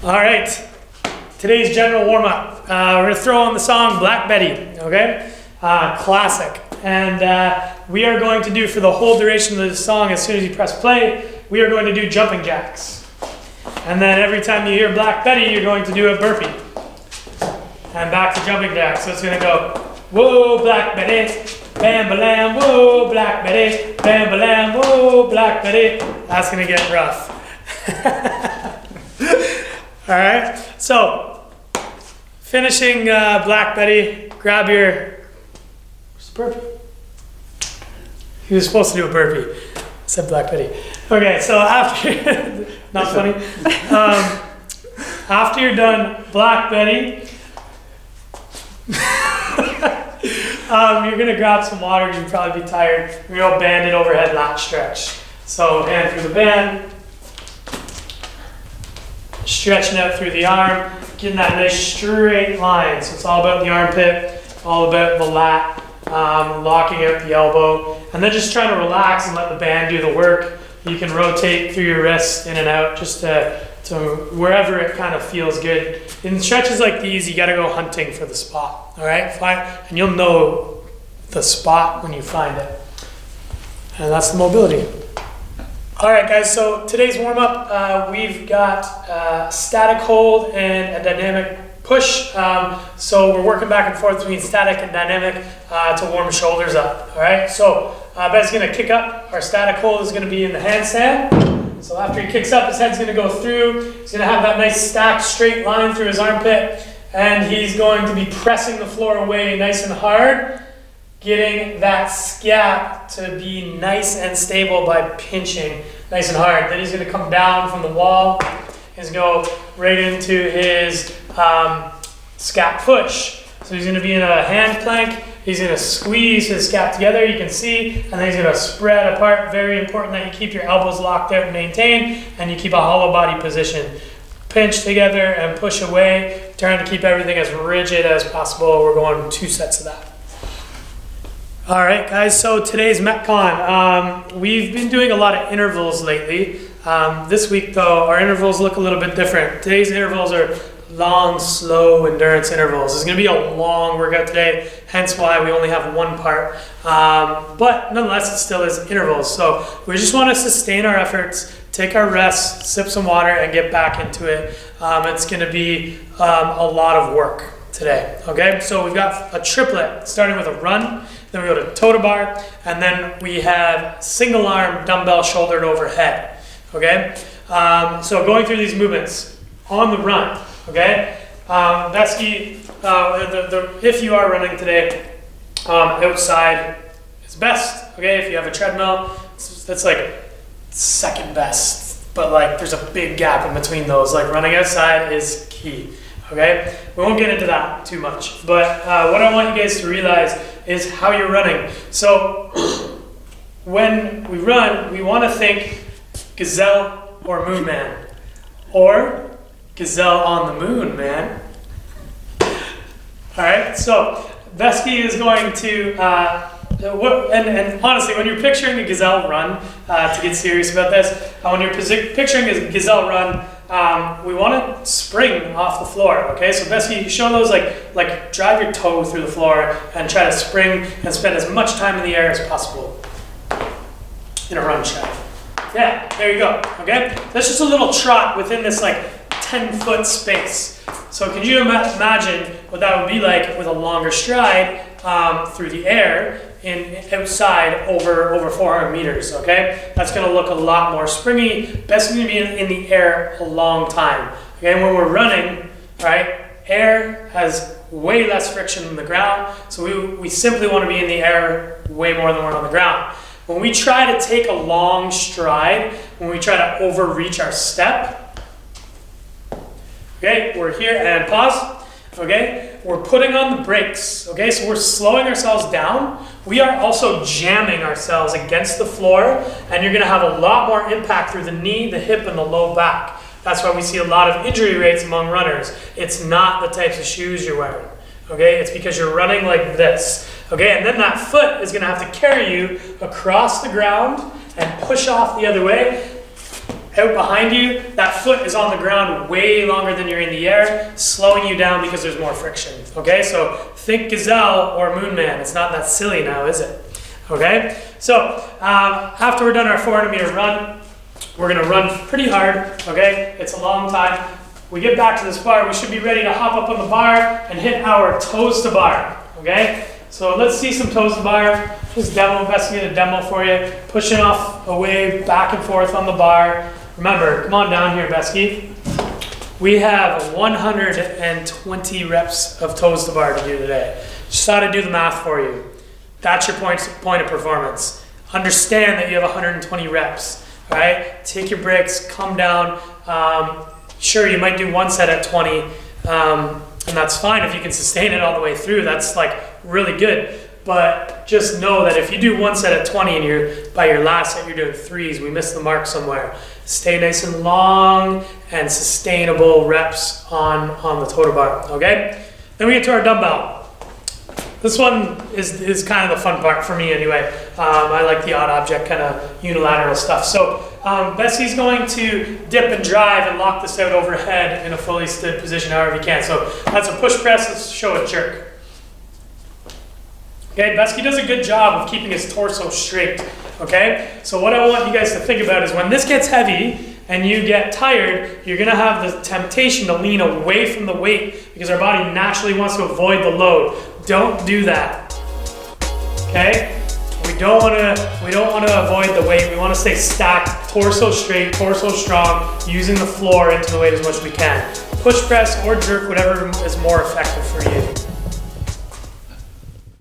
All right, today's general warm-up. We're gonna throw on the song Black Betty, okay? Classic. And we are going to do, for the whole duration of the song, as soon as you press play, we are going to do jumping jacks. And then every time you hear Black Betty, you're going to do a burpee. And back to jumping jacks. So it's gonna go, whoa, Black Betty, bam, ba-lam, whoa, Black Betty, bam, ba-lam, whoa, Black Betty. That's gonna get rough. All right, so finishing Black Betty, grab your, where's the burpee? He was supposed to do a burpee. I said Black Betty. Okay, so after, not funny. After you're done Black Betty, you're gonna grab some water. You'll probably be tired. You're gonna go banded overhead lat stretch. So hand through the band, stretching out through the arm, getting that nice straight line. So it's all about the armpit, all about the lat, locking out the elbow, and then just trying to relax and let the band do the work. You can rotate through your wrist in and out just to wherever it kind of feels good. In stretches like these, you gotta go hunting for the spot, all right? And you'll know the spot when you find it. And that's the mobility. All right, guys, so today's warm-up, we've got static hold and a dynamic push. So we're working back and forth between static and dynamic to warm shoulders up, all right? So Ben's gonna kick up. Our static hold is gonna be in the handstand. So after he kicks up, his head's gonna go through. He's gonna have that nice stacked straight line through his armpit, and he's going to be pressing the floor away nice and hard, getting that scap to be nice and stable by pinching nice and hard. Then he's gonna come down from the wall. He's gonna go right into his scap push. So he's gonna be in a hand plank. He's gonna squeeze his scap together, you can see, and then he's gonna spread apart. Very important that you keep your elbows locked out and maintained, and you keep a hollow body position. Pinch together and push away, trying to keep everything as rigid as possible. We're going 2 sets of that. All right, guys, so today's METCON. We've been doing a lot of intervals lately. This week, though, our intervals look a little bit different. Today's intervals are long, slow endurance intervals. It's gonna be a long workout today, hence why we only have one part. But nonetheless, it still is intervals. So we just wanna sustain our efforts, take our rest, sip some water, and get back into it. It's gonna be a lot of work today, okay? So we've got a triplet, starting with a run, then we go to toe to bar, and then we have single arm dumbbell shouldered overhead, okay? So going through these movements on the run, okay? Vesky, if you are running today, outside is best, okay? If you have a treadmill, that's like second best, but like there's a big gap in between those. Like running outside is key, okay? We won't get into that too much, but what I want you guys to realize is how you're running. So when we run, we want to think gazelle or moon man, or gazelle on the moon, man. All right, so Vesky is going to, and honestly, when you're picturing a gazelle run, to get serious about this, when you're picturing a gazelle run, we want to spring off the floor, okay? So Vesky, show those like drive your toe through the floor and try to spring and spend as much time in the air as possible in a run shot. Yeah, there you go, okay? That's just a little trot within this like 10-foot space. So could you imagine what that would be like with a longer stride through the air outside over 400 meters, okay? That's gonna look a lot more springy. Best gonna be in the air a long time, okay? And when we're running, right, air has way less friction than the ground, so we simply wanna be in the air way more than we're on the ground. When we try to take a long stride, when we try to overreach our step, okay, we're here, and pause, okay? We're putting on the brakes, okay? So we're slowing ourselves down. We are also jamming ourselves against the floor, and you're gonna have a lot more impact through the knee, the hip, and the low back. That's why we see a lot of injury rates among runners. It's not the types of shoes you're wearing, okay? It's because you're running like this, okay? And then that foot is gonna have to carry you across the ground and push off the other way. out behind you, that foot is on the ground way longer than you're in the air, slowing you down because there's more friction, okay? So think gazelle or moon man. It's not that silly now, is it? Okay? So after we're done our 400-meter run, we're gonna run pretty hard, okay? It's a long time. We get back to this bar, we should be ready to hop up on the bar and hit our toes to bar, okay? So let's see some toes to bar. Just investigate a demo for you. Pushing off away, back and forth on the bar. Remember, come on down here, Besky. We have 120 reps of toes to bar to do today. Just thought I'd do the math for you. That's your point of performance. Understand that you have 120 reps, all right? Take your breaks, come down. Sure, you might do one set at 20, and that's fine if you can sustain it all the way through. That's like really good. But just know that if you do one set at 20 and by your last set you're doing threes, we missed the mark somewhere. Stay nice and long and sustainable reps on the total bar, okay? Then we get to our dumbbell. This one is kind of the fun part for me anyway. I like the odd object kind of unilateral stuff. So Bessie's going to dip and drive and lock this out overhead in a fully stood position however you can. So that's a push press, let's show a jerk. Okay, Besky does a good job of keeping his torso straight, okay? So what I want you guys to think about is when this gets heavy and you get tired, you're gonna have the temptation to lean away from the weight because our body naturally wants to avoid the load. Don't do that, okay? We don't wanna avoid the weight. We wanna stay stacked, torso straight, torso strong, using the floor into the weight as much as we can. Push press or jerk, whatever is more effective for you.